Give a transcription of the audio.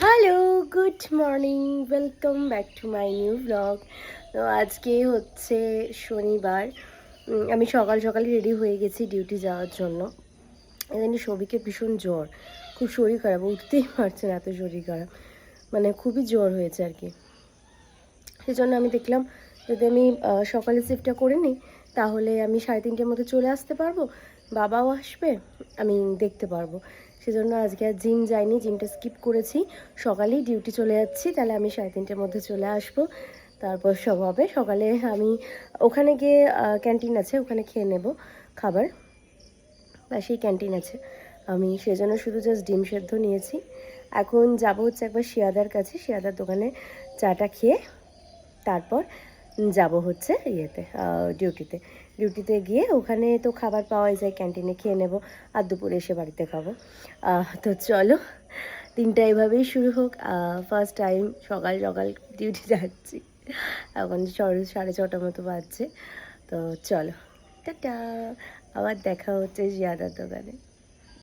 Hello, good morning, welcome back to my new blog. তো আজকে হচ্ছে শনিবার। আমি সকাল সকাল রেডি হয়ে গেছি ডিউটি যাওয়ার জন্য। এখানে সবিকে ভীষণ জ্বর, খুব শরীর খারাপ, উঠতেই পারছে না, এত শরীর খারাপ, মানে খুবই জ্বর হয়েছে আর কি। সেজন্য আমি দেখলাম যদি আমি সকালে শিফটটা করে নিই তাহলে আমি 3:30টার মধ্যে চলে আসতে পারবো, বাবাও আসবে, আমি দেখতে পারবো। সেজন্য আজকে আর জিম যাইনি, জিমটা স্কিপ করেছি, সকালেই ডিউটি চলে যাচ্ছি, তাহলে আমি 3:30টার মধ্যে চলে আসবো, তারপর সব হবে। সকালে আমি ওখানে গিয়ে ক্যান্টিন আছে, ওখানে খেয়ে নেব খাবার, পাশেই ক্যান্টিন আছে। আমি সেজন্য শুধু জাস্ট ডিম সেদ্ধ নিয়েছি। এখন যাব হচ্ছে একবার শিয়াদার কাছে, শিয়াদার দোকানে চাটা খেয়ে তারপর যাব হচ্ছে ইয়েতে, ডিউটিতে। ডিউটিতে গিয়ে ওখানে তো খাবার পাওয়াই যায়, ক্যান্টিনে খেয়ে নেব, আর দুপুরে এসে বাড়িতে খাবো। তো চলো, দিনটা এভাবেই শুরু হোক। ফার্স্ট টাইম সকাল সকাল ডিউটি যাচ্ছি, এখন 6:30 মতো বাজছে। তো চলো, টাটা, আবার দেখা হচ্ছে জিয়াদার দোকানে।